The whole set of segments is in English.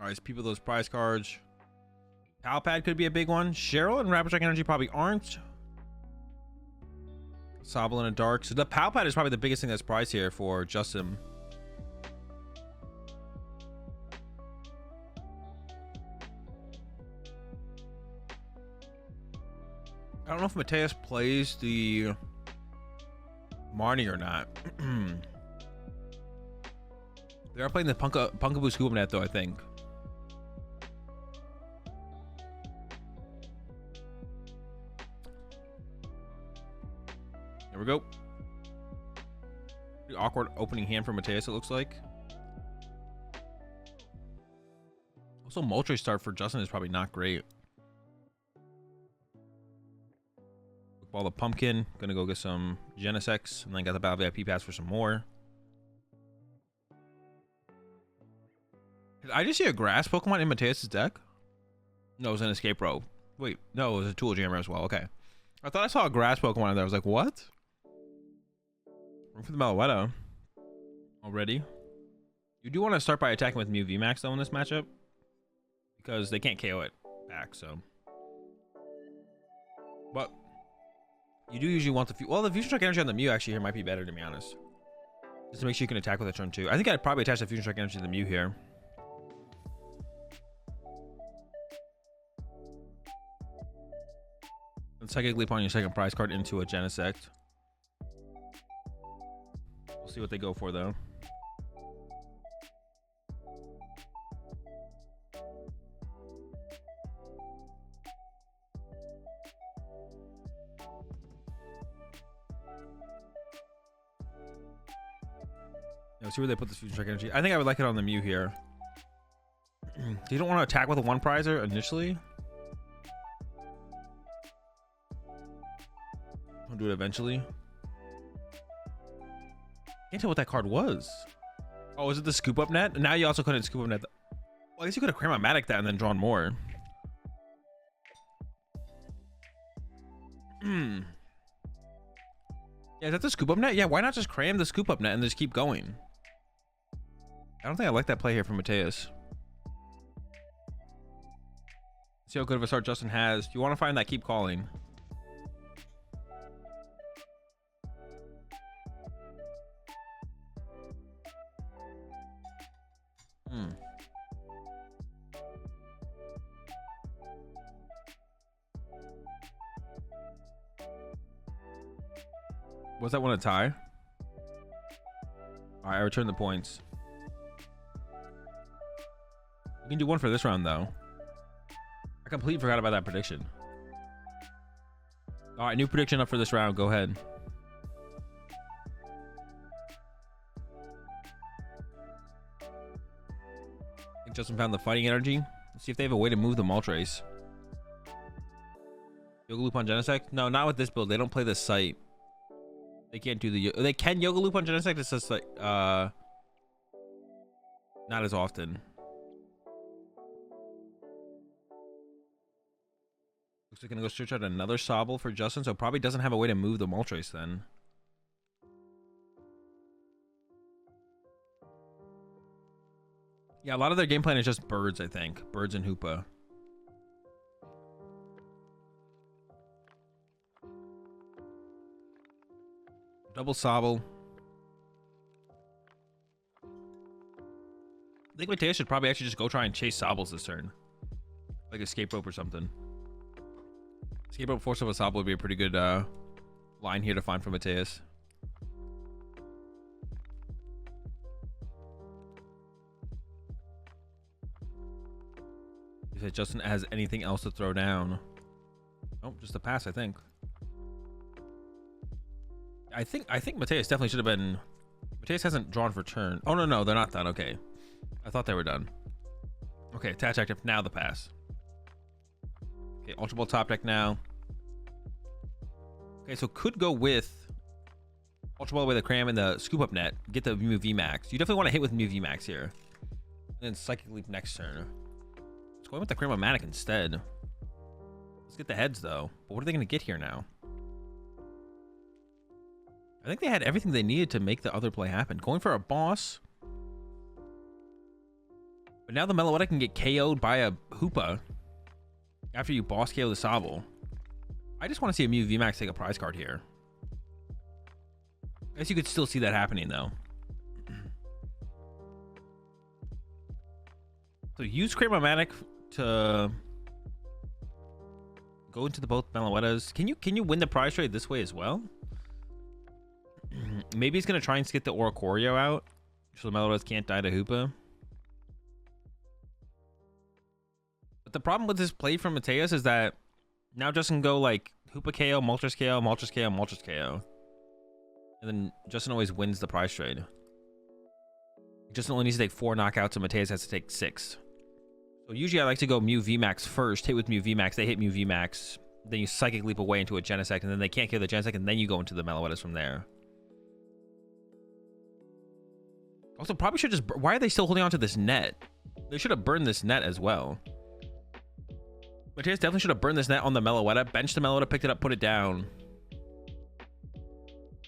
All right, so people, those prize cards. Palpad could be a big one. Cheryl and Rapid Strike Energy probably aren't. Sobble in a dark. So the Palpad is probably the biggest thing that's priced here for Justin. I don't know if Mateus plays the Marnie or not. They are playing the Punkaboo Scuba Net though, I think. There we go. Pretty awkward opening hand for Mateus, it looks like. Also, Moltres start for Justin is probably not great. Ball the Pumpkin. Gonna go get some Genesects. And then got the Battle VIP pass for some more. Did I just see a grass Pokemon in Mateus' deck? No, it was an Escape Rope. Wait, no, it was a Tool Jammer as well. Okay. I thought I saw a grass Pokemon in there. I was like, what? Room for the Meloetta. Already. You do want to start by attacking with Mew VMAX though in this matchup. Because they can't KO it back, so. But you do usually want the the Fusion Strike Energy on the Mew actually here might be better, to be honest. Just to make sure you can attack with a turn 2. I think I'd probably attach the Fusion Strike Energy to the Mew here. And Psychic Leap on your second prize card into a Genesect. We'll see what they go for though. See where they put this Fusion Strike Energy. I think I would like it on the Mew here. You don't want to attack with a one prizer initially. I'll do it eventually. Can't tell what that card was. Oh, is it the Scoop Up Net? Now you also couldn't Scoop Up Net. Well, I guess you could have Cramomatic that and then drawn more. Yeah, is that the Scoop Up Net? Yeah, why not just cram the Scoop Up Net and just keep going? I don't think I like that play here from Mateus. See how good of a start Justin has. If you want to find that, keep calling. Was that one a tie? All right, I return the points. We can do one for this round, though. I completely forgot about that prediction. All right, new prediction up for this round. Go ahead. I think Justin found the fighting energy. Let's see if they have a way to move the Moltres. Yoga Loop on Genesect? No, not with this build. They don't play the site. They can't do the... They can Yoga Loop on Genesect. It's just like... not as often. Looks like gonna go search out another Sobble for Justin, so probably doesn't have a way to move the Moltres then. Yeah, a lot of their game plan is just birds, I think. Birds and Hoopa. Double Sobble. I think Mateus should probably actually just go try and chase Sobbles this turn. Like Escape Rope or something. Escape Rope Force of a Sobble would be a pretty good line here to find for Mateus. If Justin has anything else to throw down. Oh, just a pass, I think. I think Mateus definitely should have been... Mateus hasn't drawn for turn. Oh, no, they're not done. Okay. I thought they were done. Okay, attach active. Now the pass. Okay, Ultra Ball top deck now. Okay, so could go with Ultra Ball with the Cram and the Scoop Up Net. Get the Mew VMAX. You definitely want to hit with Mew VMAX here. And then Psychic Leap next turn. Let's go with the Cramomatic instead. Let's get the heads, though. But what are they going to get here now? I think they had everything they needed to make the other play happen. Going for a boss. But now the Meloetta can get KO'd by a Hoopa after you boss KO the Sobble. I just want to see a Mew VMAX take a prize card here. I guess you could still see that happening though. So use Cramomatic to go into the both Meloettas. Can you win the prize trade this way as well? Maybe he's gonna try and skip the Oricorio out so the Meloettas can't die to Hoopa. But the problem with this play from Mateus is that now Justin can go like Hoopa KO, Moltres KO, Moltres KO, Moltres KO. And then Justin always wins the prize trade. Justin only needs to take 4 knockouts and Mateus has to take 6. So usually I like to go Mew VMAX first, hit with Mew VMAX, they hit Mew VMAX, then you Psychic Leap away into a Genesect, and then they can't kill the Genesect, and then you go into the Meloettas from there. Also, probably should just... Why are they still holding on to this net? They should have burned this net as well. Mateus definitely should have burned this net on the Meloetta, benched the Meloetta, picked it up, put it down.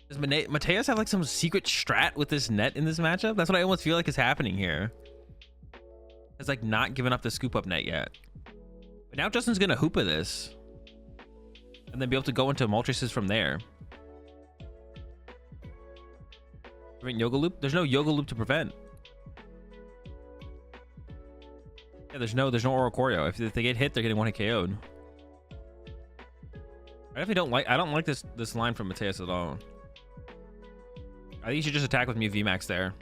Does Mateus have like some secret strat with this net in this matchup? That's what I almost feel like is happening here. It's like not giving up the scoop up net yet. But now Justin's gonna Hoopa this. And then be able to go into Moltres from there. Yoga Loop? There's no Yoga Loop to prevent. Yeah, there's no Oricorio. If they get hit, they're getting 1-hit KO'd. I definitely don't like this line from Mateus at all. I think you should just attack with Mew VMAX there.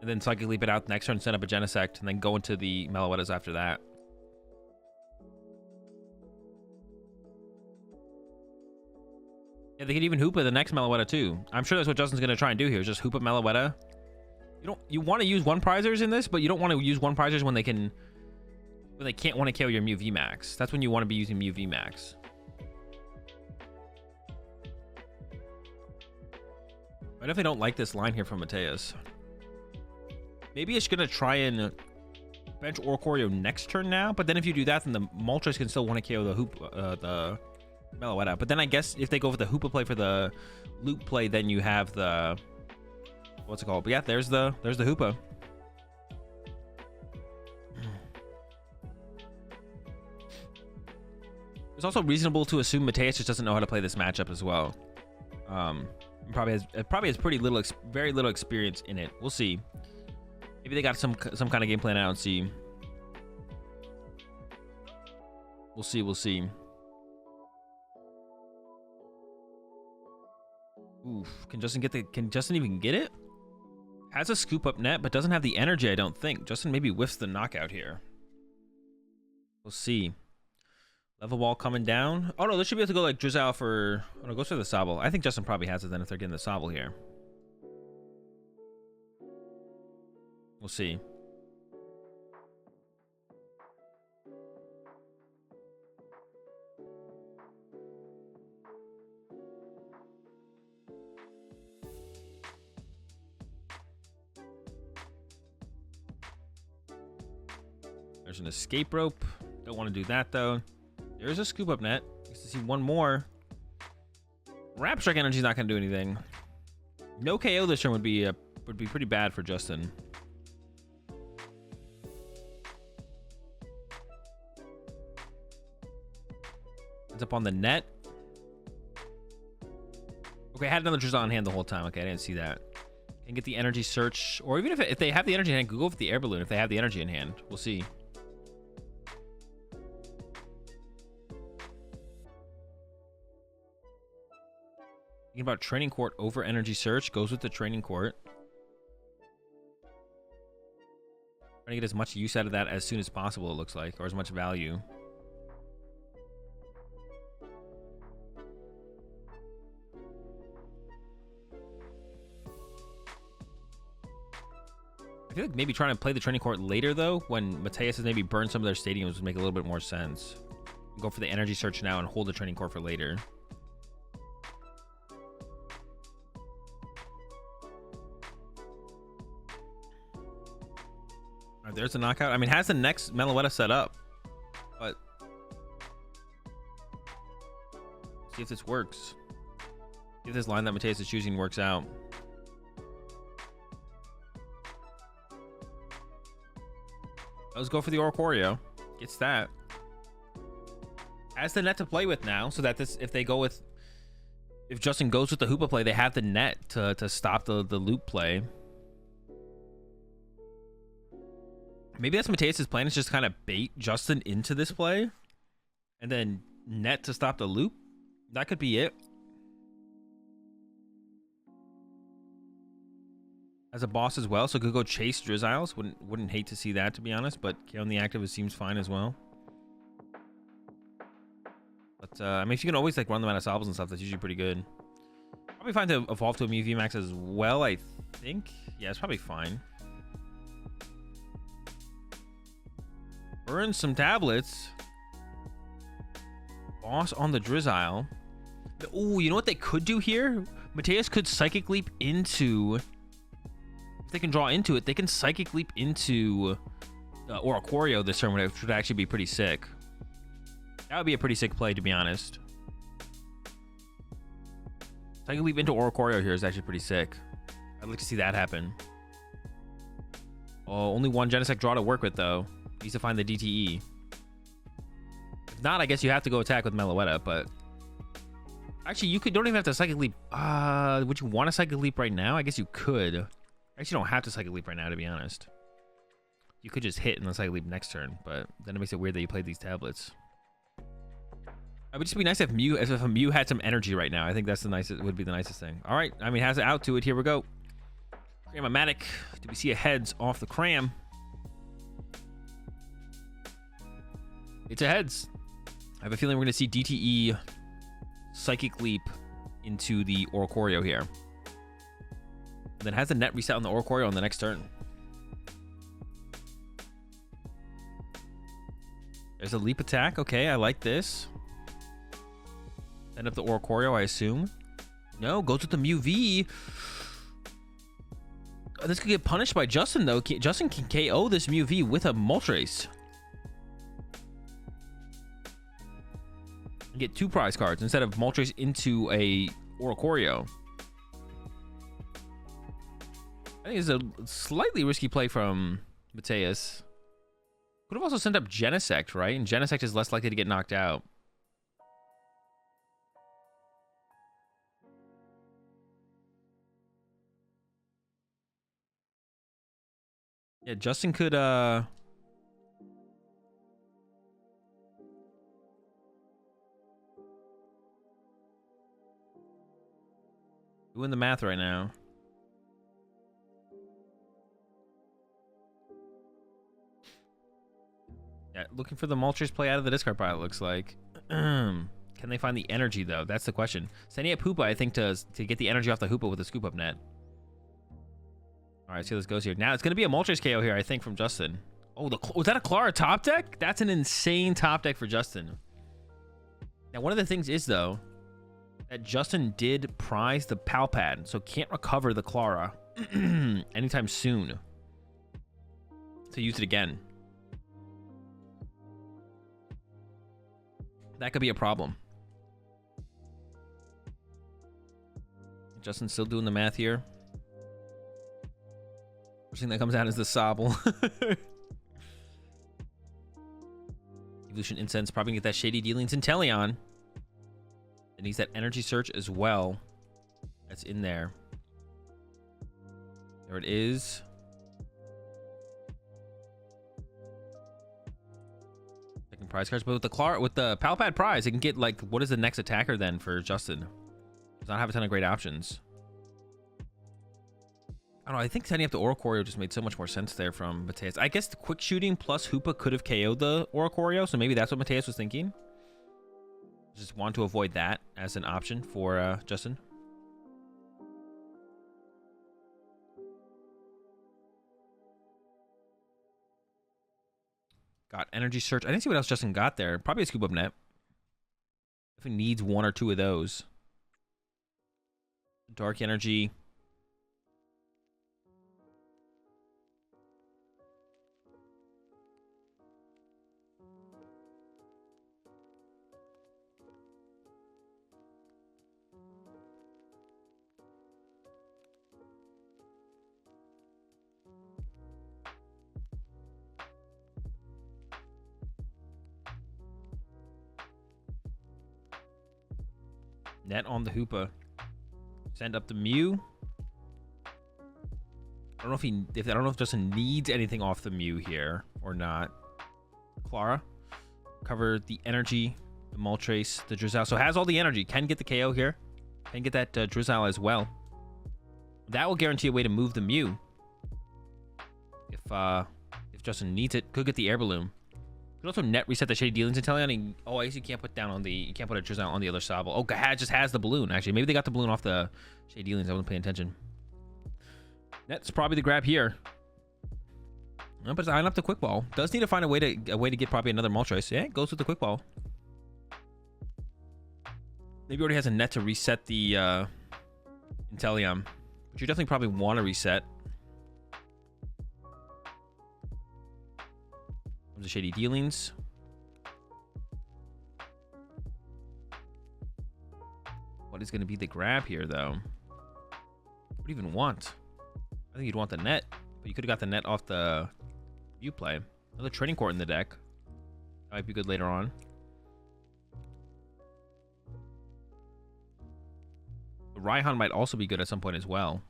And then Psychic Leap it out next turn, set up a Genesect, and then go into the Meloettas after that. Yeah, they could even Hoopa the next Meloetta too. I'm sure that's what Justin's gonna try and do here, is just Hoopa Meloetta. You want to use one prizers in this, but you don't want to use one prizers when they can't want to kill your Mew VMAX. That's when you want to be using Mew VMAX. I definitely don't like this line here from Mateus. Maybe it's gonna try and bench Oricorio next turn now, but then if you do that, then the Moltres can still want to KO the Meloetta. But then I guess if they go for the Hoopa play for the loop play, then you have the... What's it called? But yeah, there's the Hoopa. It's also reasonable to assume Mateus just doesn't know how to play this matchup as well. Probably has very little experience in it. We'll see. Maybe they got some kind of game plan out and see. We'll see. Oof. Can Justin even get it? Has a scoop up net, but doesn't have the energy, I don't think. Justin maybe whiffs the knockout here. We'll see. Level wall coming down. Oh no, this should be able to go like Drizzle for... Oh no, goes for the Sobble. I think Justin probably has it then if they're getting the Sobble here. We'll see. There's an escape rope. Don't want to do that though. There's a scoop up net. Just to see one more. Rap Strike Energy is not going to do anything. No KO this turn would be pretty bad for Justin. It's up on the net. Okay, I had another Drizzle on hand the whole time. Okay, I didn't see that. Can get the energy search, or even if they have the energy in hand, go for the air balloon. If they have the energy in hand, we'll see. Thinking about Training Court over Energy Search. Goes with the Training Court. Trying to get as much use out of that as soon as possible, it looks like, or as much value. I feel like maybe trying to play the Training Court later, though, when Mateus has maybe burned some of their stadiums, would make a little bit more sense. Go for the Energy Search now and hold the Training Court for later. All right, there's a knockout. I mean, has the next Meloetta set up, but see if this works. See if this line that Mateus is choosing works out. Let's go for the Oricorio. Gets that. Has the net to play with now, so that this, if Justin goes with the Hoopa play, they have the net to stop the loop play. Maybe that's Mateus' plan, is just kind of bait Justin into this play and then net to stop the loop. That could be it. As a boss as well, so could go chase Drizziles. Wouldn't hate to see that, to be honest, but on the active, it seems fine as well. But I mean, if you can always like run them out of Sobbles and stuff, that's usually pretty good. Probably fine to evolve to a Mew VMAX as well, I think. Yeah, it's probably fine. Burn some tablets. Boss on the Drizzile. Oh, you know what they could do here? Mateus could Psychic Leap into... If they can draw into it, they can Psychic Leap into Oricorio this turn, which would actually be pretty sick. That would be a pretty sick play, to be honest. Psychic Leap into Oricorio here is actually pretty sick. I'd like to see that happen. Oh, only one Genesect draw to work with, though. Needs to find the DTE. If not, I guess you have to go attack with Meloetta, but... Actually, you don't even have to Psychic Leap. Would you want to Psychic Leap right now? I guess you could. Actually, you don't have to Psychic Leap right now, to be honest. You could just hit and then Psychic Leap next turn, but then it makes it weird that you played these tablets. It would just be nice if Mew had some energy right now. I think that's the nicest, would be the nicest thing. All right, I mean, has it out to it. Here we go. Cram-O-Matic. Do we see a heads off the cram? It's a heads. I have a feeling we're going to see DTE Psychic Leap into the Oricorio here. And then has the net reset on the Oricorio on the next turn. There's a leap attack. Okay, I like this. Send up the Oricorio, I assume. No, goes with the Mew V. Oh, this could get punished by Justin, though. Justin can KO this Mew V with a Moltres. And get 2 prize cards instead of Moltres into a Oricorio. I think it's a slightly risky play from Mateus. Could have also sent up Genesect, right? And Genesect is less likely to get knocked out. Yeah, Justin could doing the math right now. Yeah, looking for the Moltres play out of the discard pile, it looks like. Can they find the energy, though? That's the question. Sending up Hoopa, I think, to get the energy off the Hoopa with a scoop up net. All right, see how this goes here. Now, it's going to be a Moltres KO here, I think, from Justin. Oh, was that a Clara top deck? That's an insane top deck for Justin. Now, one of the things is, though, that Justin did prize the Palpad, so can't recover the Clara anytime soon to use it again. That could be a problem. Justin's still doing the math here. First thing that comes out is the Sobble. Evolution Incense probably get that Shady Dealings Inteleon. It needs that Energy Search as well. That's in there. There it is. Second prize cards, but with the Palpad prize, it can get like, what is the next attacker then for Justin? Does not have a ton of great options. I don't know. I think setting up the Oricorio just made so much more sense there from Mateus. I guess the quick shooting plus Hoopa could have KO'd the Oricorio, so maybe that's what Mateus was thinking. Just want to avoid that as an option for Justin. Got Energy Search. I didn't see what else Justin got there. Probably a scoop up net. If he needs 1 or 2 of those. Dark Energy. Net on the Hoopa. Send up the Mew. I don't know if Justin needs anything off the Mew here or not. Clara. Cover the energy, the Moltres, the Drizzile. So has all the energy. Can get the KO here. Can get that Drizzile as well. That will guarantee a way to move the Mew. If Justin needs it. Could get the Air Balloon. Could also net reset the Shady Dealings Inteleon. Oh, I guess you can't put down on the... You can't put a Drizzile on the other Sobble. Oh, Gahad just has the balloon, actually. Maybe they got the balloon off the Shady Dealings. I wasn't paying attention. Net's probably the grab here. No, but it's eyeing up the Quick Ball. Does need to find a way to get probably another Moltres. Yeah, goes with the Quick Ball. Maybe already has a net to reset the Inteleon. But you definitely probably want to reset. The Shady Dealings. What is going to be the grab here, though? What do you even want? I think you'd want the net, but you could have got the net off the Mew play. Another Training Court in the deck. That might be good later on. The Raihan might also be good at some point as well.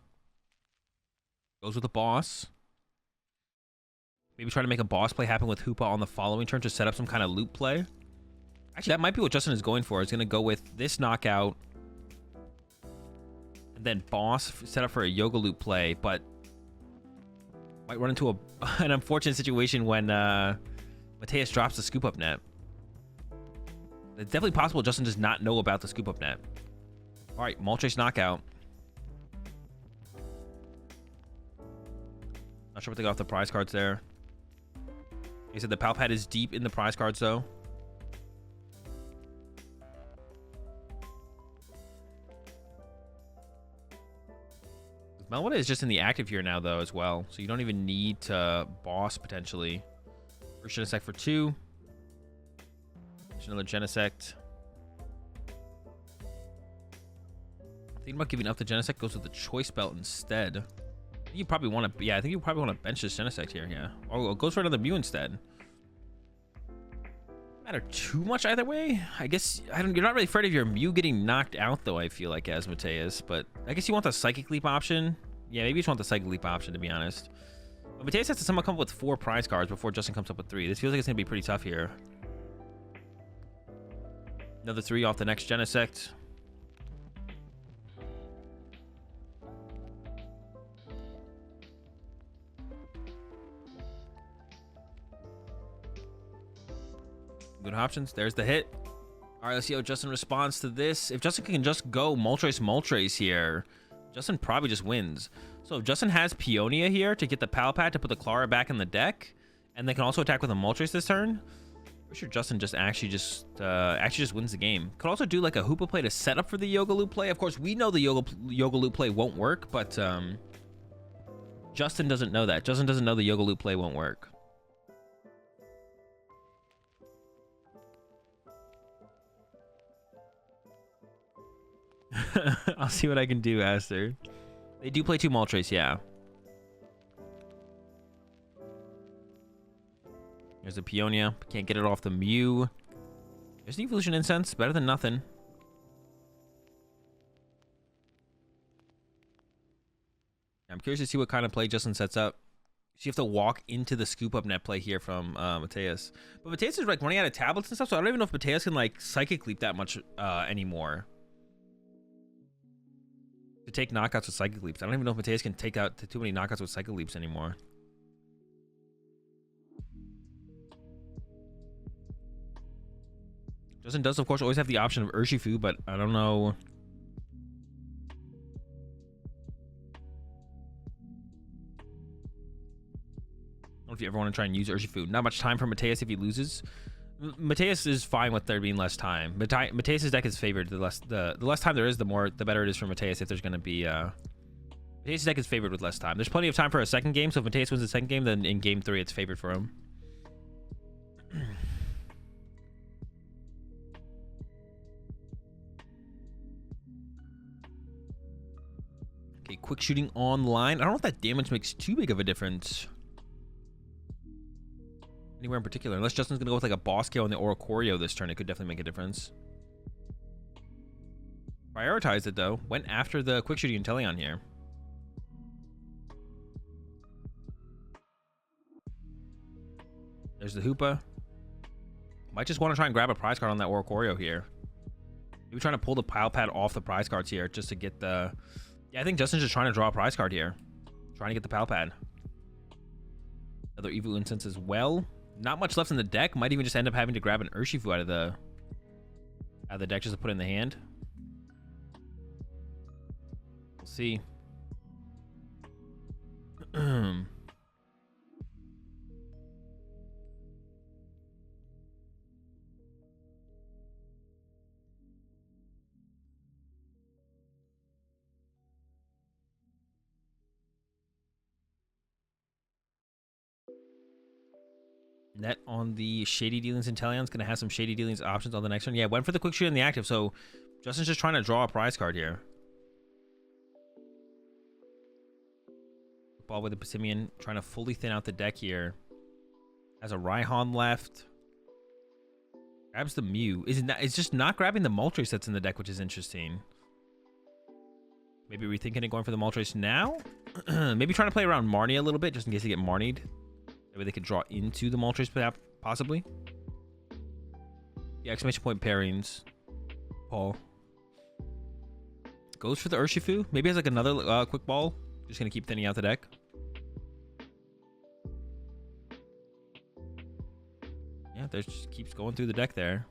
Goes with the boss. Maybe try to make a boss play happen with Hoopa on the following turn to set up some kind of loop play. Actually, that might be what Justin is going for. He's going to go with this knockout. And then boss set up for a Yoga loop play. But might run into an unfortunate situation when Mateus drops the scoop up net. It's definitely possible Justin does not know about the scoop up net. All right, Moltres knockout. Not sure what they got off the prize cards there. He said the Palpad is deep in the prize cards, though. Melwood is just in the active here now, though, as well. So you don't even need to boss, potentially. First Genesect for 2. There's another Genesect. Thinking about giving up the Genesect, goes with the Choice Belt instead. You probably want to, yeah, I think you probably want to bench this Genesect here, yeah. Or goes for another Mew instead. Matter too much either way. I guess, you're not really afraid of your Mew getting knocked out, though, I feel like, as Mateus. But I guess you want the Psychic Leap option. Yeah, maybe you just want the Psychic Leap option, to be honest. But Mateus has to somehow come up with 4 prize cards before Justin comes up with 3. This feels like it's going to be pretty tough here. Another 3 off the next Genesect. Good options. There's the hit. All right, let's see how Justin responds to this. If Justin can just go Moltres here, Justin probably just wins. So if Justin has Peonia here to get the Palpad to put the Clara back in the deck, and they can also attack with a Moltres this turn, I'm sure Justin just actually just wins the game. Could also do like a Hoopa play to set up for the Yoga Loop play. Of course, we know the Yoga Loop play won't work, but Justin doesn't know that. Justin doesn't know the Yoga Loop play won't work. I'll see what I can do, Aster. They do play 2 Moltres, yeah. There's the Peonia. Can't get it off the Mew. There's the Evolution Incense. Better than nothing. I'm curious to see what kind of play Justin sets up. So you have to walk into the scoop up net play here from Mateus. But Mateus is like running out of tablets and stuff, so I don't even know if Mateus can like Psychic Leap that much anymore. To take knockouts with Psychic Leaps. I don't even know if Mateus can take out too many knockouts with Psychic Leaps anymore. Justin does, of course, always have the option of Urshifu, but I don't know. I don't know if you ever want to try and use Urshifu. Not much time for Mateus if he loses. Mateus is fine with there being less time. Mateus' deck is favored. The less time there is, the better it is for Mateus if there's going to be... Mateus' deck is favored with less time. There's plenty of time for a second game, so if Mateus wins the second game, then in game 3 it's favored for him. Okay, quick shooting online. I don't know if that damage makes too big of a difference. Anywhere in particular. Unless Justin's going to go with like a boss kill on the Oricorio this turn, it could definitely make a difference. Prioritized it though. Went after the quick shooting Inteleon here. There's the Hoopa. Might just want to try and grab a prize card on that Oricorio here. Maybe trying to pull the pile pad off the prize cards here just to get the... Yeah, I think Justin's just trying to draw a prize card here. Trying to get the pile pad. Another Evil Incense as well. Not much left in the deck. Might even just end up having to grab an Urshifu out of the deck just to put in the hand. We'll see. Net on the Shady Dealings Inteleon's going to have some Shady Dealings options on the next one. Yeah, went for the quick shoot in the active, so Justin's just trying to draw a prize card here. Ball with the Passimian, trying to fully thin out the deck here. Has a Raihan left. Grabs the Mew. It's just not grabbing the Moltres that's in the deck, which is interesting. Maybe rethinking it, going for the Moltres now? Maybe trying to play around Marnie a little bit, just in case they get Marnied. Maybe they could draw into the Moltres, possibly. Yeah, exclamation point pairings. Paul. Goes for the Urshifu. Maybe has like another quick ball. Just going to keep thinning out the deck. Yeah, there just keeps going through the deck there.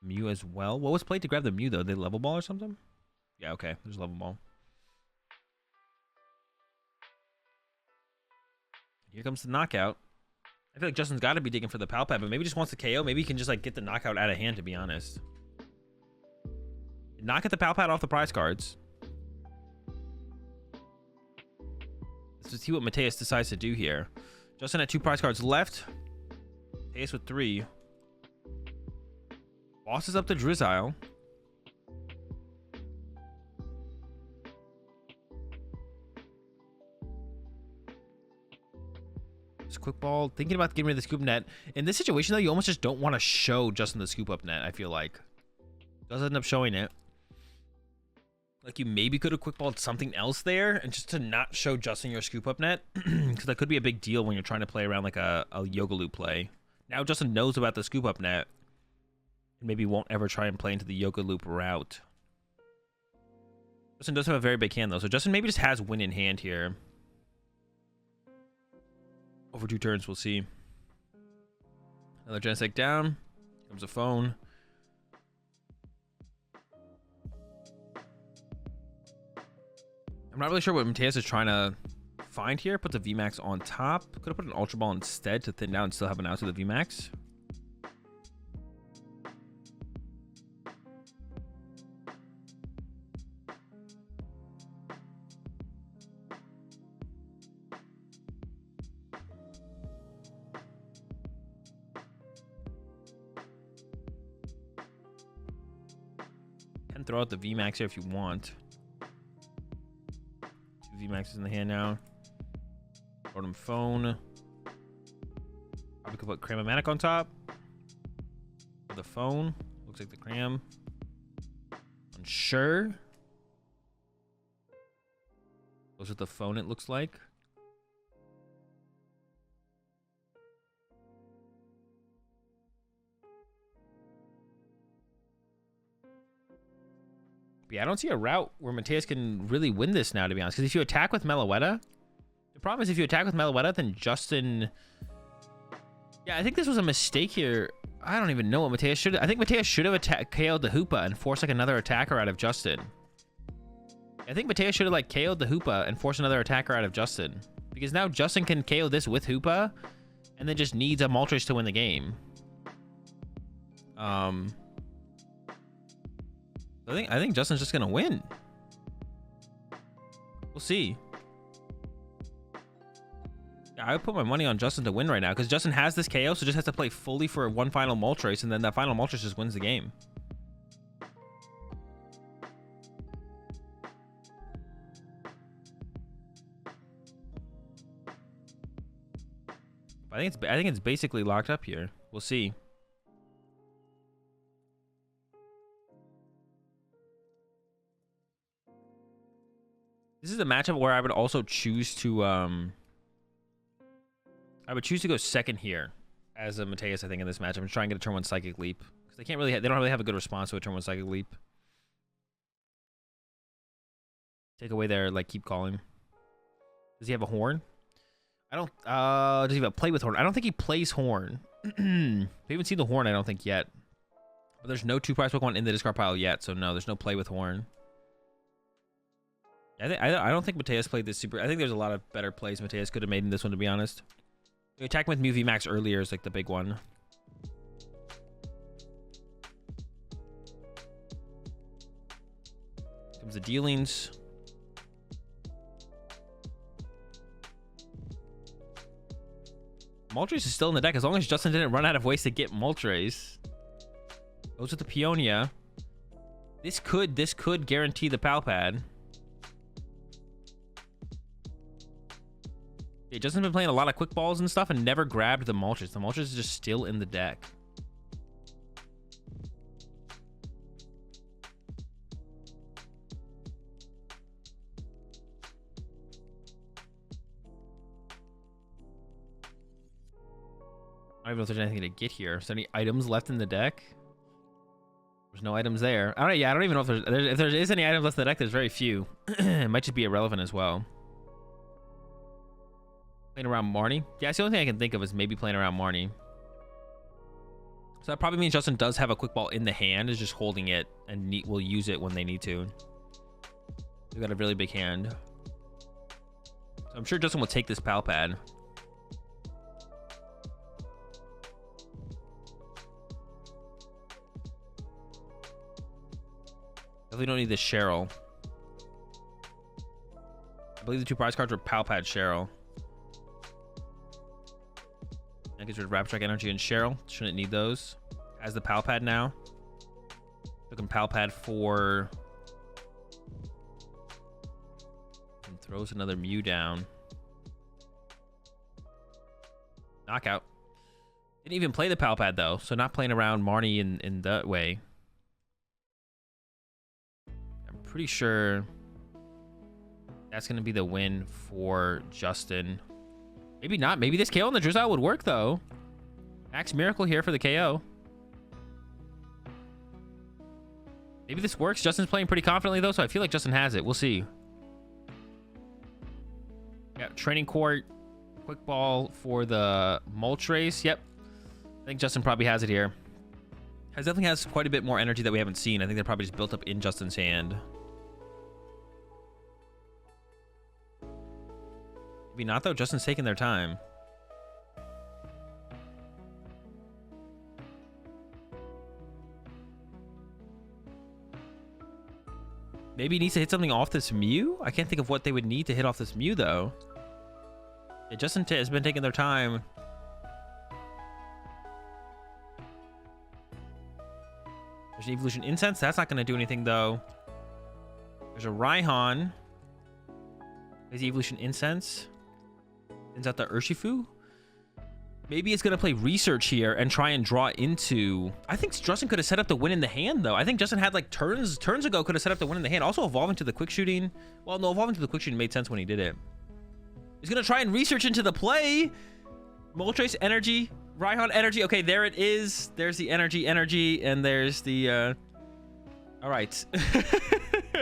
Mew as well. What was played to grab the Mew, though? They level ball or something? Yeah, okay. There's level ball. Here comes the knockout. I feel like Justin's got to be digging for the pal pad, but maybe just wants the KO. Maybe he can just like get the knockout out of hand, to be honest. Knock at the pal pad off the prize cards. Let's see what Mateus decides to do here. Justin had 2 prize cards left. Mateus with 3. Boss is up to Drizzile. Quick ball, thinking about getting rid of the scoop net. In this situation though, you almost just don't want to show Justin the scoop up net. I feel like does end up showing it. Like you maybe could have quick balled something else there, and just to not show Justin your scoop up net, because that could be a big deal when you're trying to play around like a Yoga Loop play. Now Justin knows about the scoop up net, and maybe won't ever try and play into the Yoga Loop route. Justin does have a very big hand though, so Justin maybe just has win in hand here. Over 2 turns, we'll see. Another Genesect down. Here comes a phone. I'm not really sure what Mateus is trying to find here. Put the VMAX on top. Could have put an Ultra Ball instead to thin down and still have an out to the VMAX. Throw out the VMAX here if you want. 2 VMAXs in the hand now. Totem phone. Probably could put Cram-O-Matic on top. For the phone. Looks like the Cram. Unsure. Goes with the phone, it looks like. Yeah, I don't see a route where Mateus can really win this now, to be honest. Because if you attack with Meloetta, the problem is if you attack with Meloetta, then Justin... Yeah, I think this was a mistake here. I don't even know what Mateus should... I think Mateus should have KO'd the Hoopa and forced like another attacker out of Justin. I think Mateus should have like KO'd the Hoopa and forced another attacker out of Justin. Because now Justin can KO this with Hoopa and then just needs a Moltres to win the game. I think Justin's just gonna win. We'll see. Yeah, I would put my money on Justin to win right now because Justin has this KO, so just has to play fully for one final Moltres, and then that final Moltres just wins the game. I think it's basically locked up here. We'll see. This is a matchup where I would also choose to go second here as a Mateus, I think, in this matchup and try and get a turn 1 Psychic Leap. Because they don't really have a good response to a turn 1 Psychic Leap. Take away their, like, keep calling. Does he have a horn? I don't, does he have a play with horn? I don't think he plays horn. We haven't seen the horn, I don't think, yet. But there's no 2-prize Pokemon in the discard pile yet, so no, there's no play with horn. I don't think Mateus played this super. I think there's a lot of better plays Mateus could have made in this one, to be honest. The attack with Mew VMAX earlier is like the big one. Comes the dealings. Moltres is still in the deck as long as Justin didn't run out of ways to get Moltres. Goes with the Peonia. This could guarantee the Palpad. Yeah, Justin's been playing a lot of quick balls and stuff and never grabbed the Moltres. The Moltres is just still in the deck. I don't even know if there's anything to get here. Is there any items left in the deck? There's no items there. I don't even know if there is any items left in the deck. There's very few. It might just be irrelevant as well. Playing around Marnie? Yeah, it's the only thing I can think of is maybe playing around Marnie. So that probably means Justin does have a quick ball in the hand, is just holding it, and will use it when they need to. They've got a really big hand. So I'm sure Justin will take this Palpad. Definitely don't need this Cheryl. I believe the 2 prize cards were Palpad Cheryl. That gets rid of Rapid Strike Energy and Cheryl. Shouldn't need those. Has the Palpad now. Looking Palpad for... And throws another Mew down. Knockout. Didn't even play the Palpad though, so not playing around Marnie in that way. I'm pretty sure that's going to be the win for Justin. Maybe not. Maybe this KO on the Drizzile would work, though. Max Miracle here for the KO. Maybe this works. Justin's playing pretty confidently, though, so I feel like Justin has it. We'll see. Yeah, Training Court. Quick Ball for the Moltres. Yep. I think Justin probably has it here. Definitely has quite a bit more energy that we haven't seen. I think they're probably just built up in Justin's hand. Maybe not, though. Justin's taking their time. Maybe he needs to hit something off this Mew? I can't think of what they would need to hit off this Mew, though. Yeah, Justin has been taking their time. There's an Evolution Incense. That's not going to do anything, though. There's a Raihan. There's Evolution Incense. Sends out the Urshifu. Maybe it's going to play Research here and try and draw into... I think Justin could have set up the win in the hand, though. I think Justin had, like, turns ago could have set up the win in the hand. Also, evolving to the Quick Shooting. Well, no, evolving to the Quick Shooting made sense when he did it. He's going to try and Research into the play. Moltres Energy. Raihan Energy. Okay, there it is. There's the energy, and there's the... All right.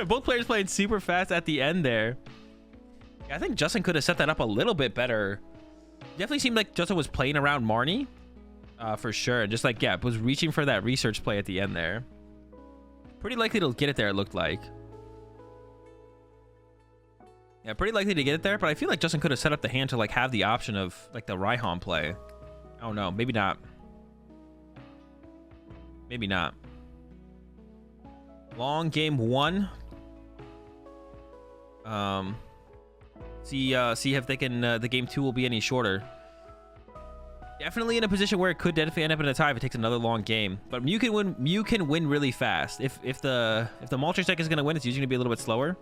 Both players playing super fast at the end there. Yeah, I think Justin could have set that up a little bit better. Definitely seemed like Justin was playing around Marnie. For sure. Just like, yeah, was reaching for that research play at the end there. Pretty likely to get it there, it looked like. Yeah, pretty likely to get it there, but I feel like Justin could have set up the hand to, like, have the option of, like, the Raihan play. I don't know. Maybe not. Maybe not. Long game 1. See if they can, the game 2 will be any shorter. Definitely in a position where it could definitely end up in a tie if it takes another long game. But Mew can win. Mew can win really fast. If the Moltres deck is going to win, it's usually going to be a little bit slower.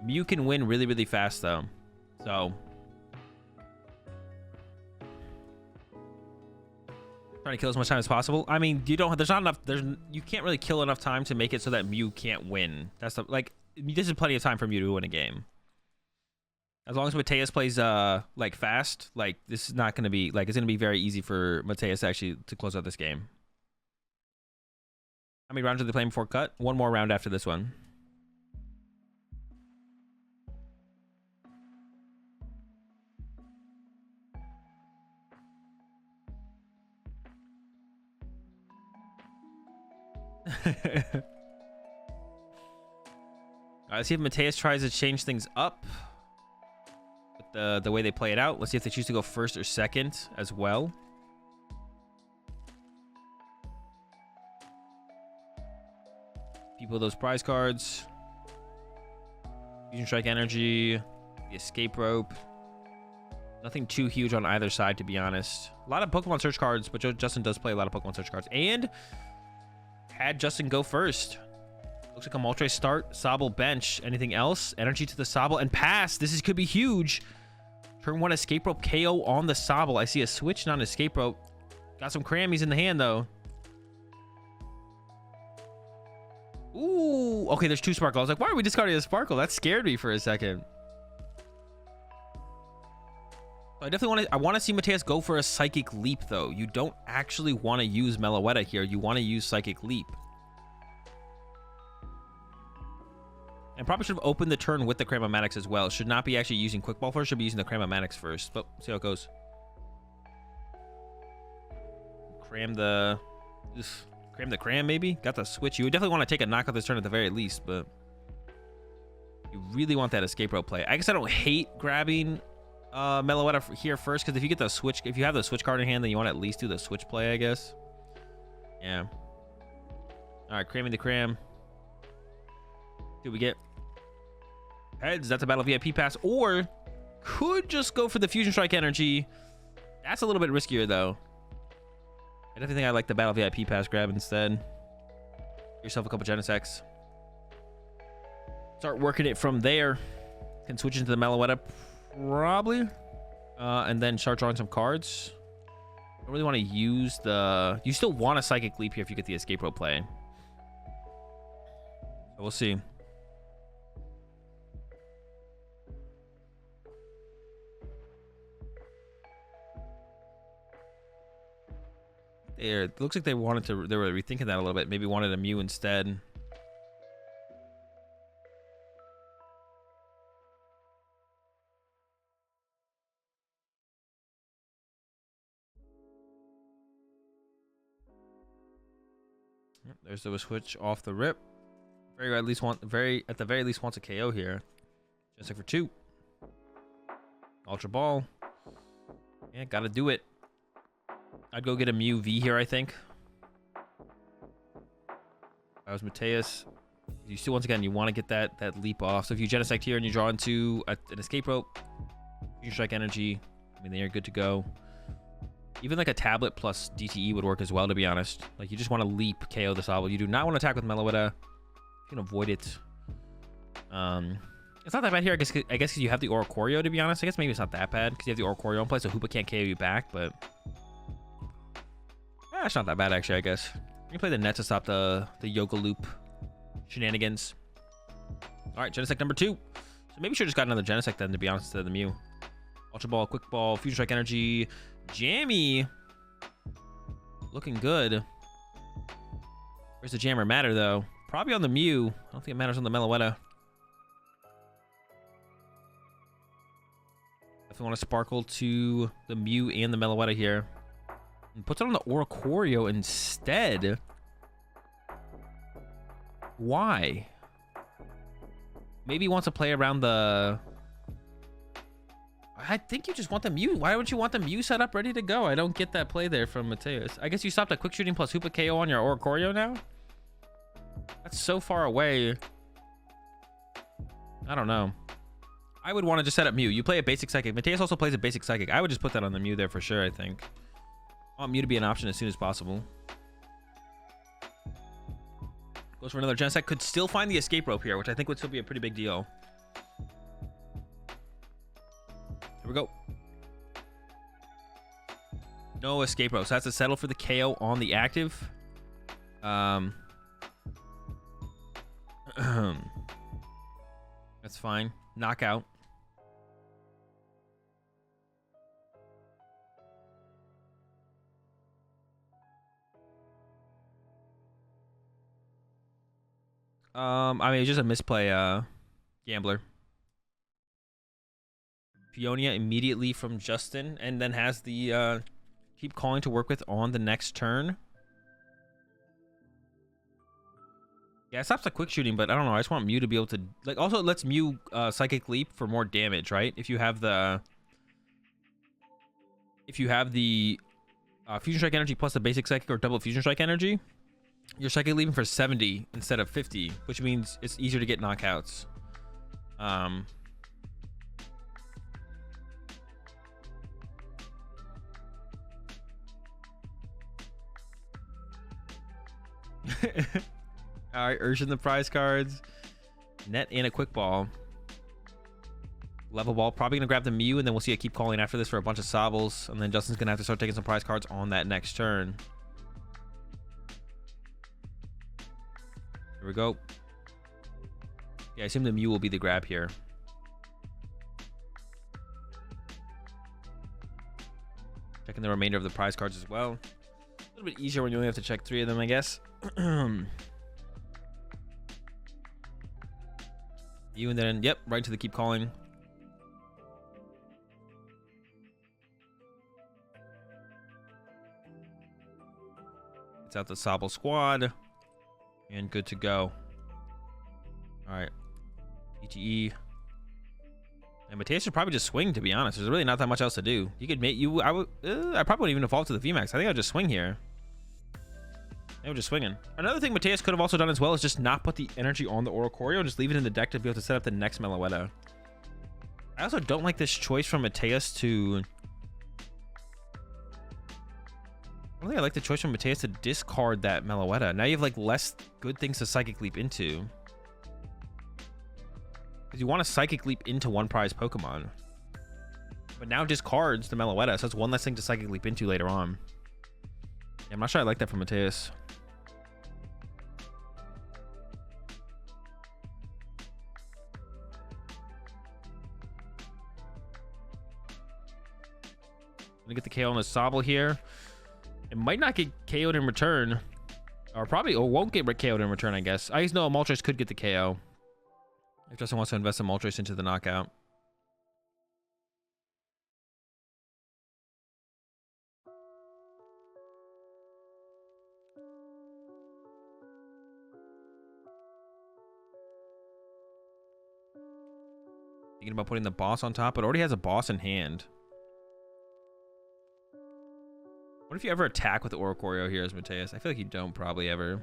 Mew can win really, really fast though. So Trying to kill as much time as possible. I mean, you don't. There's not enough. You can't really kill enough time to make it so that Mew can't win. That's the, like. This is plenty of time for Mew to win a game. As long as Mateus plays like fast, like this is not gonna be like it's gonna be very easy for Mateus actually to close out this game. How many rounds are they playing before cut? One more round after this one. Let's see if Mateus tries to change things up with the way they play it out. Let's see if they choose to go first or second as well. People, those prize cards. Fusion Strike Energy. The Escape Rope. Nothing too huge on either side, to be honest. A lot of Pokemon Search cards, but Justin does play a lot of Pokemon Search cards. And had Justin go first. Looks like a Moltres start, Sobble bench. Anything else? Energy to the Sobble and pass. This could be huge. Turn 1 Escape Rope KO on the Sobble. I see a switch, not an Escape Rope. Got some Crammies in the hand, though. Ooh. Okay, there's 2 Sparkle. I was like, why are we discarding a Sparkle? That scared me for a second. I definitely want to see Mateus go for a Psychic Leap, though. You don't actually want to use Meloetta here. You want to use Psychic Leap. And probably should have opened the turn with the Cram-O-Matics as well. Should not be actually using Quick Ball first. Should be using the Cram-O-Matics first. But see how it goes. Cram the Cram, maybe? Got the switch. You would definitely want to take a knockout this turn at the very least, but you really want that Escape Rope play. I guess I don't hate grabbing Meloetta here first, because if you get the switch, if you have the switch card in hand, then you want to at least do the switch play, I guess. Yeah. Alright, cramming the Cram. Do we get heads? That's a Battle VIP pass, or could just go for the Fusion Strike Energy. That's a little bit riskier, though. I definitely think I like the Battle VIP pass grab instead. Get yourself a couple Genesects. Start working it from there. Can switch into the Meloetta, probably. And then start drawing some cards. I don't really want to use the... You still want a Psychic Leap here if you get the Escape Rope play. So we'll see. It looks like they were rethinking that a little bit. Maybe wanted a Mew instead. Yep, there's the switch off the rip. At the very least wants a KO here. Just like for 2. Ultra Ball. Yeah, gotta do it. I'd go get a Mew V here, I think. That was Mateus. You still, once again, you want to get that leap off. So if you Genesect here and you draw into an Escape Rope, Fusion Strike Energy, I mean, then you're good to go. Even like a Tablet plus DTE would work as well, to be honest. Like, you just want to leap KO the Sobble. You do not want to attack with Meloetta. You can avoid it. It's not that bad here, I guess, because you have the Oricorio, to be honest. I guess maybe it's not that bad, because you have the Oricorio in play, so Hoopa can't KO you back, but... It's not that bad, actually, I guess. You can play the net to stop the Yoga Loop shenanigans. Alright, Genesect number 2. So maybe should have just got another Genesect then, to be honest, instead of the Mew. Ultra Ball, Quick Ball, Fusion Strike Energy, Jammy. Looking good. Where's the Jammer matter, though? Probably on the Mew. I don't think it matters on the Meloetta. Definitely want to Sparkle to the Mew and the Meloetta here. And puts it on the Oricorio instead. Why? Maybe he wants to play around the... I think you just want the Mew. Why would you want the Mew set up ready to go? I don't get that play there from Mateus. I guess you stopped at Quick Shooting plus Hoopa KO on your Oricorio now? That's so far away. I don't know. I would want to just set up Mew. You play a basic Psychic. Mateus also plays a basic Psychic. I would just put that on the Mew there for sure, I think. I want Mew to be an option as soon as possible. Goes for another Genesect. Could still find the Escape Rope here, which I think would still be a pretty big deal. Here we go. No escape row. So that's to settle for the KO on the active. That's fine. Knockout. I mean, it's just a misplay, Gambler. Peonia immediately from Justin, and then has the, keep calling to work with on the next turn. Yeah, it stops the quick shooting, but I don't know. I just want Mew to be able to, like, also it lets Mew, Psychic Leap for more damage, right? If you have the, Fusion Strike energy plus the basic Psychic or double Fusion Strike energy, you're Psychic Leaping for 70 instead of 50, which means it's easier to get knockouts. All right, Urshifu the prize cards. Net and a quick ball. Level ball. Probably going to grab the Mew, and then we'll see it keep calling after this for a bunch of Sobbles. And then Justin's going to have to start taking some prize cards on that next turn. Here we go. Yeah, I assume the Mew will be the grab here. Checking the remainder of the prize cards as well. A little bit easier when you only have to check 3 of them, I guess. You and then, yep, right to the keep calling. It's out the Sobble squad. And good to go. Alright. PTE. And Mateus should probably just swing, to be honest. There's really not that much else to do. You could make you. I probably wouldn't even default to the VMAX. I think I'll just swing here. They were just swinging. Another thing Mateus could have also done as well is just not put the energy on the Oricorio and just leave it in the deck to be able to set up the next Meloetta. I also don't like this choice from Mateus to... I don't think I like the choice from Mateus to discard that Meloetta. Now you have like less good things to Psychic Leap into. Because you want to Psychic Leap into one prize Pokemon. But now discards the Meloetta, so it's one less thing to Psychic Leap into later on. Yeah, I'm not sure I like that from Mateus. Gonna get the KO on the Sobble here. It might not get KO'd in return. Or probably won't get KO'd in return, I guess. I just know a Moltres could get the KO. If Justin wants to invest a Moltres into the knockout. Thinking about putting the boss on top, but already has a boss in hand. What if you ever attack with the Oricorio here as Mateus? I feel like you don't probably ever.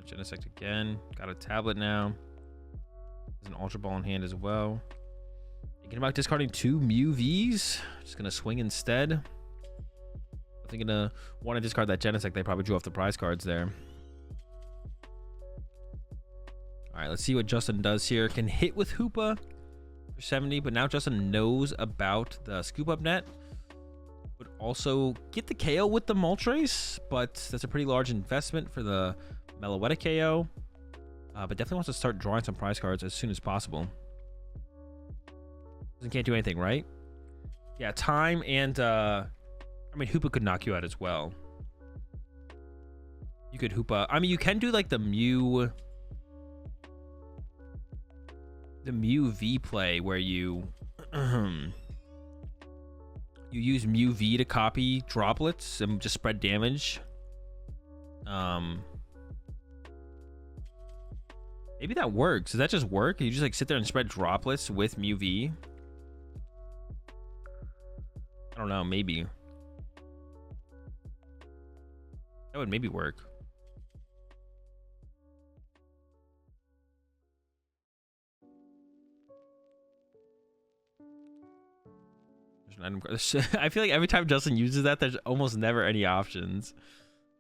Genesect again. Got a tablet now. There's an Ultra Ball in hand as well. Thinking about discarding 2 Mew Vs. Just gonna swing instead. I think gonna want to discard that Genesect. They probably drew off the prize cards there. All right, let's see what Justin does here. Can hit with Hoopa for 70, but now Justin knows about the Scoop Up Net. Would also get the KO with the Moltres, but that's a pretty large investment for the Meloetta KO. But definitely wants to start drawing some prize cards as soon as possible. Can't do anything, right? Yeah, time and I mean Hoopa could knock you out as well. You could Hoopa. I mean, you can do like the Mew V play where you you use Mew V to copy droplets and just spread damage. Maybe that works. Does that just work? You just like sit there and spread droplets with Mew V? I don't know, maybe. That would maybe work. I feel like every time Justin uses that, there's almost never any options.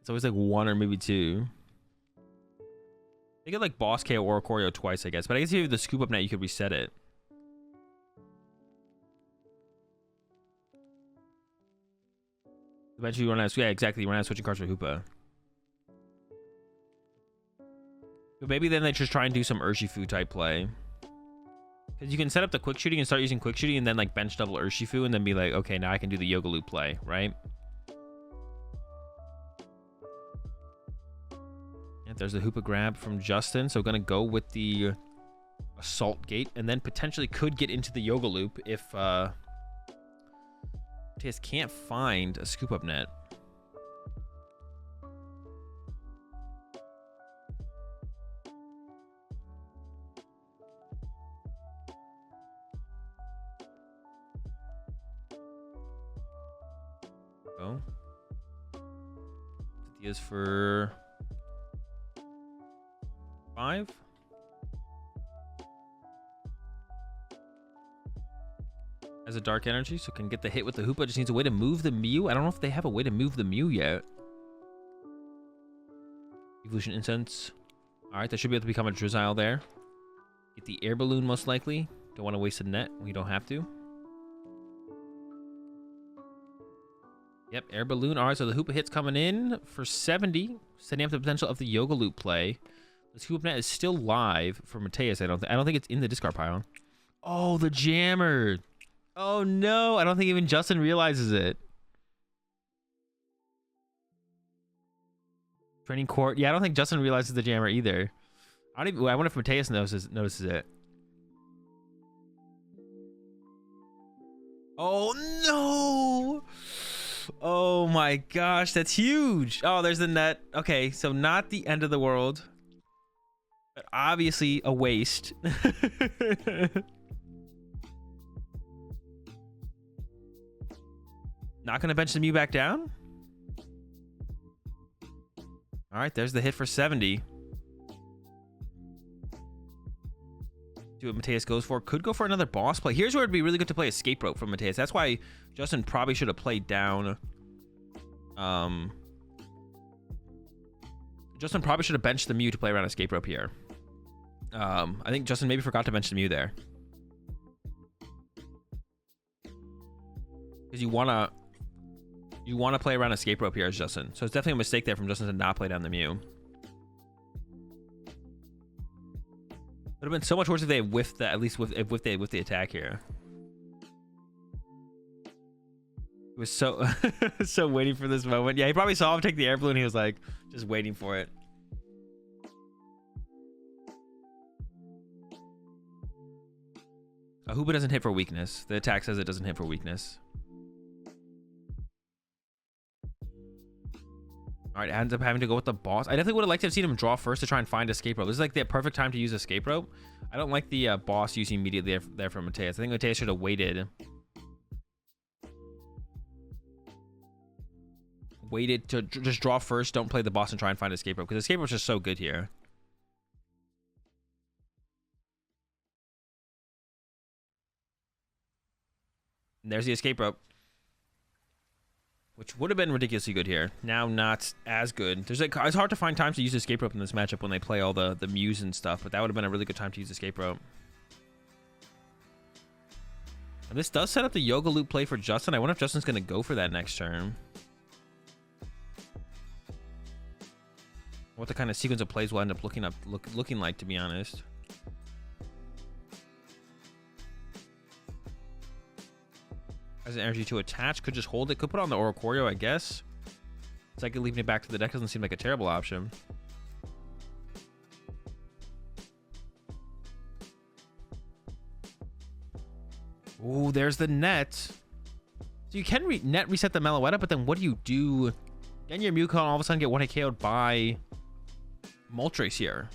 It's always like one or maybe two. You get like boss KO or Choreo twice, I guess. But I guess if you have the scoop up net, you could reset it. Eventually you run out of, yeah, exactly. You run out of switching cards for Hoopa. But maybe then they just try and do some Urshifu type play. Because you can set up the quick shooting and start using quick shooting and then like bench double Urshifu and then be like, okay, now I can do the Yoga Loop play, right? Yeah, there's the Hoopa grab from Justin. So gonna go with the Assault Gate and then potentially could get into the Yoga Loop if Mateus can't find a scoop up net. Oh. Ideas for 5. Has a dark energy, so can get the hit with the Hoopa. Just needs a way to move the Mew. I don't know if they have a way to move the Mew yet. Evolution Incense. Alright, that should be able to become a Drizzile there. Get the Air Balloon most likely. Don't want to waste a net. We don't have to. Yep, Air Balloon. Alright, so the Hoopa hit's coming in for 70. Setting up the potential of the Yoga Loop play. The scoop net is still live for Mateus. I don't think it's in the discard pile. Oh, the jammer. Oh no, I don't think even Justin realizes it. Training court. Yeah, I don't think Justin realizes the jammer either. I wonder if Mateus notices it. Oh no! Oh my gosh, that's huge. Oh, there's the net. Okay, so not the end of the world, but obviously a waste. Not gonna bench the Mew back down. All right, there's the hit for 70. See what Mateus goes for. Could go for another boss play. Here's where it'd be really good to play Escape Rope from Mateus. That's why Justin probably should have played down. Justin probably should have benched the Mew to play around Escape Rope here. I think Justin maybe forgot to bench the Mew there. Because you wanna play around Escape Rope here as Justin. So it's definitely a mistake there from Justin to not play down the Mew. Would have been so much worse if they whiffed that, at least if they whiffed the attack here. He was so so waiting for this moment. Yeah, he probably saw him take the air balloon. He was like just waiting for it. Hoopa doesn't hit for weakness. The attack says it doesn't hit for weakness. All right, ends up having to go with the boss. I definitely would have liked to have seen him draw first to try and find Escape Rope. This is like the perfect time to use Escape Rope. I don't like the boss using immediately there from Mateus. I think Mateus should have waited. Waited to just draw first. Don't play the boss and try and find Escape Rope. Because Escape Rope's just so good here. And there's the Escape Rope. Which would have been ridiculously good here. Now not as good. There's like, it's hard to find times to use Escape Rope in this matchup when they play all the Mews and stuff, but that would have been a really good time to use Escape Rope. And this does set up the Yoga Loop play for Justin. I wonder if Justin's going to go for that next turn. What the kind of sequence of plays will end up looking like, to be honest. Has an energy to attach. Could just hold it. Could put on the Oricorio, I guess. Second, leaving it back to the deck doesn't seem like a terrible option. Ooh, there's the net. So you can net reset the Meloetta, but then what do you do? Then your Mew can all of a sudden get 1-hit KO'd by Moltres here.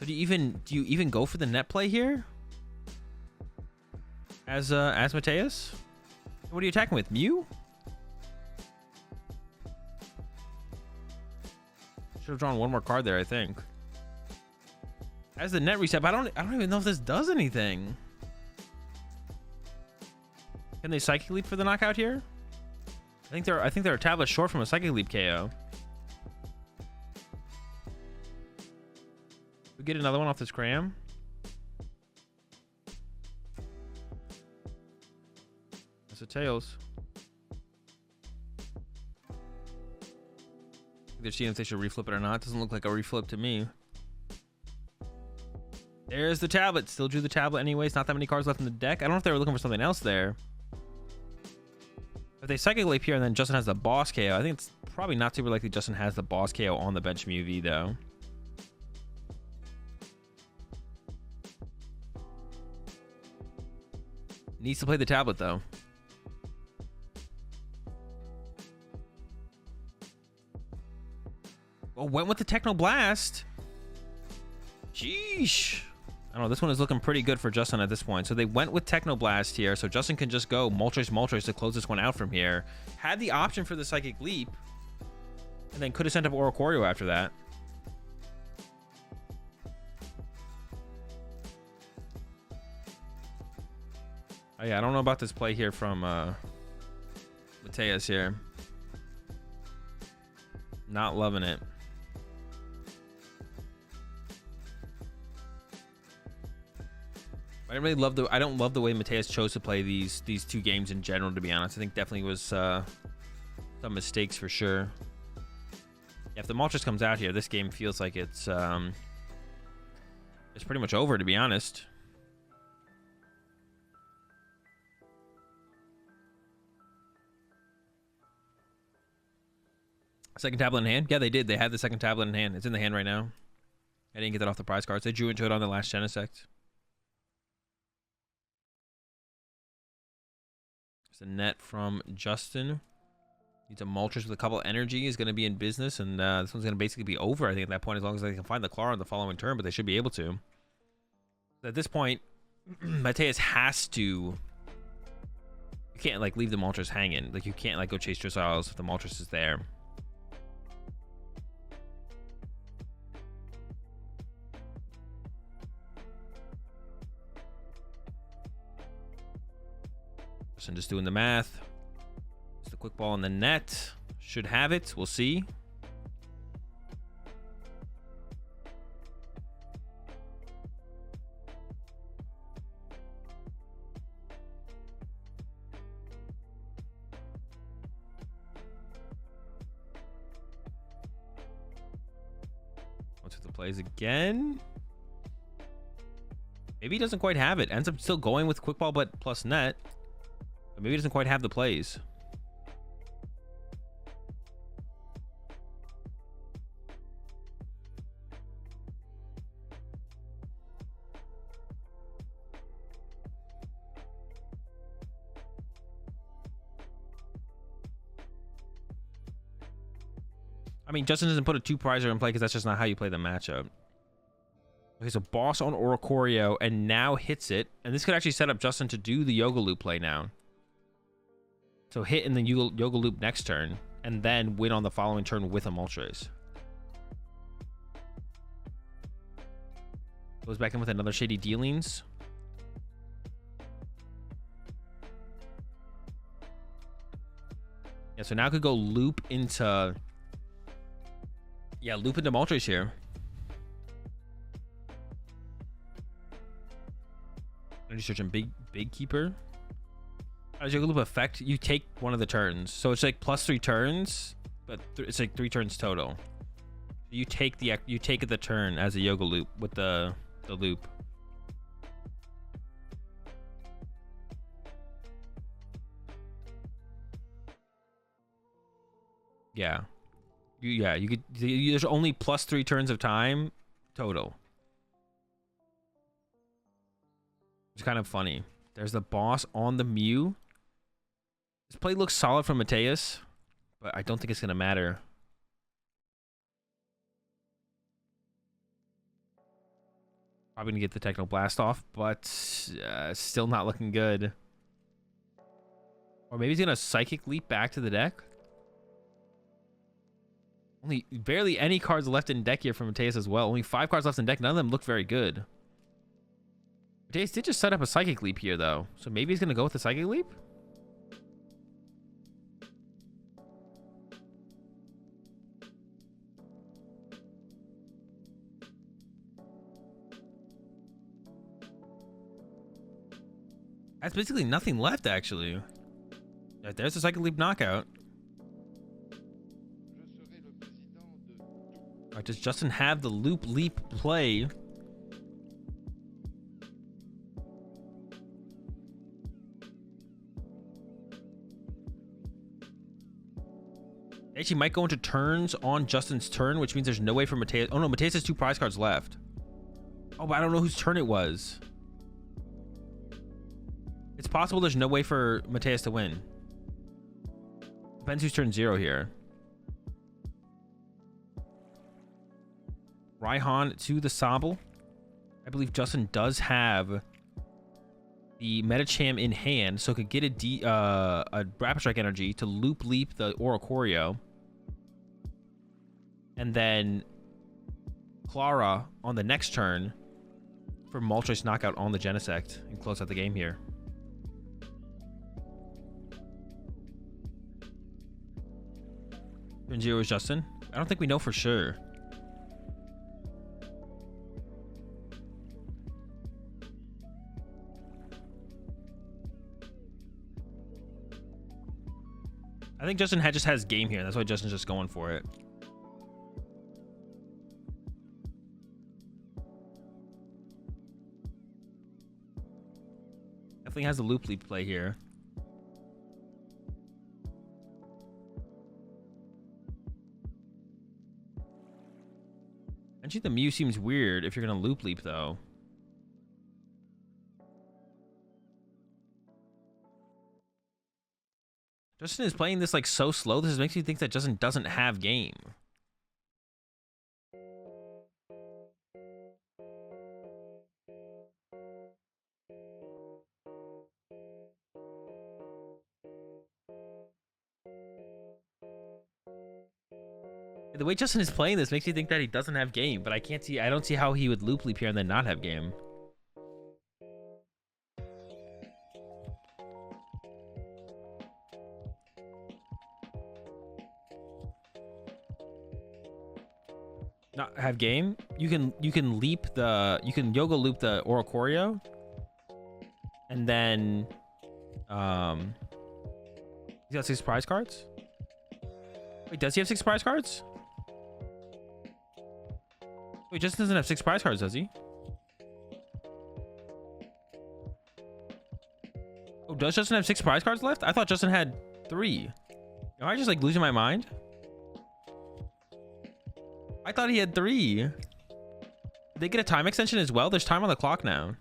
So do you even go for the net play here? As Mateus? What are you attacking with? Mew? Should have drawn one more card there, I think. As the net reset, but I don't even know if this does anything. Can they Psychic Leap for the knockout here? I think they're a tablet short from a Psychic Leap KO. We get another one off this cram. That's a tails. They're seeing if they should reflip it or not. Doesn't look like a reflip to me. There's the tablet. Still drew the tablet anyways. Not that many cards left in the deck. I don't know if they were looking for something else there. If they Psychic Leap here and then Justin has the boss KO, I think it's probably not super likely Justin has the boss KO on the bench Mew V though. Needs to play the tablet though. Oh, went with the Techno Blast. Sheesh. I don't know. This one is looking pretty good for Justin at this point. So they went with Techno Blast here. So Justin can just go Moltres to close this one out from here. Had the option for the Psychic Leap. And then could have sent up Oricorio after that. Oh, yeah. I don't know about this play here from Mateus here. Not loving it. I don't love the way Mateus chose to play these two games in general, to be honest. I think definitely was some mistakes for sure. Yeah, if the Moltres comes out here, this game feels like it's pretty much over, to be honest. Second tablet in hand? Yeah, they did. They had the second tablet in hand. It's in the hand right now. I didn't get that off the prize cards. They drew into it on the last Genesect. It's a net from Justin. Needs a Moltres with a couple energy. Is going to be in business, and this one's going to basically be over, I think, at that point, as long as they can find the Claw on the following turn, but they should be able to. At this point, Mateus has to... You can't, like, leave the Moltres hanging. Like, you can't, like, go chase Dressels if the Moltres is there. And just doing the math. It's the quick ball in the net. Should have it. We'll see. Go to the plays again. Maybe he doesn't quite have it. Ends up still going with quick ball, but plus net. Maybe he doesn't quite have the plays. I mean, Justin doesn't put a two-prizer in play because that's just not how you play the matchup. Okay, so boss on Oricorio and now hits it. And this could actually set up Justin to do the Yoga Loop play now. So hit in the Yoga Loop next turn, and then win on the following turn with a Moltres. Goes back in with another Shady Dealings. Yeah, so now could go loop into... Yeah, loop into Moltres here. Energy Search and Big Keeper. How does Yoga Loop affect? You take one of the turns. So it's like plus 3 turns, but it's like 3 turns total. You take the turn as a Yoga Loop with the loop. Yeah. You could. There's only plus 3 turns of time total. It's kind of funny. There's the boss on the Mew. This play looks solid from Mateus, but I don't think it's going to matter. Probably going to get the Techno Blast off, but still not looking good. Or maybe he's going to Psychic Leap back to the deck. Only barely any cards left in deck here from Mateus as well. Only 5 cards left in deck. None of them look very good. Mateus did just set up a Psychic Leap here, though. So maybe he's going to go with the Psychic Leap? That's basically nothing left, actually. Right, there's the Psychic Leap knockout. Alright, does Justin have the Loop Leap play? Actually might go into turns on Justin's turn, which means there's no way for Mateus. Oh no, Mateus has 2 prize cards left. Oh, but I don't know whose turn it was. It's possible there's no way for Mateus to win. Depends who's turn 0 here. Raihan to the Sobble. I believe Justin does have the Metacham in hand, so could get a Rapid Strike energy to Loop Leap the Oricorio. And then Clara on the next turn for Moltres knockout on the Genesect and close out the game here. Turn 0 is Justin. I don't think we know for sure. I think Justin just has game here. That's why Justin's just going for it. Definitely has the Loop Leap play here. Actually, the Mew seems weird if you're going to Loop Leap, though. Justin is playing this like so slow. This makes me think that Justin doesn't have game. The way Justin is playing this makes me think that he doesn't have game, but I don't see how he would Loop Leap here and then not have game. Not have game. You can Yoga Loop the Oricorio, and then he's got 6 prize cards. Wait, does he have 6 prize cards? Wait, Justin doesn't have 6 prize cards, does he? Oh, does Justin have 6 prize cards left? I thought Justin had 3. Am I just like losing my mind? I thought he had 3. Did they get a time extension as well? There's time on the clock now.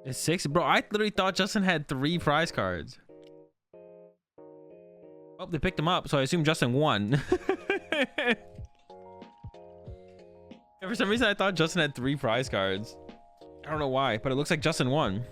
It's 6? Bro, I literally thought Justin had 3 prize cards. Oh, they picked him up, so I assume Justin won. For some reason, I thought Justin had 3 prize cards. I don't know why, but it looks like Justin won.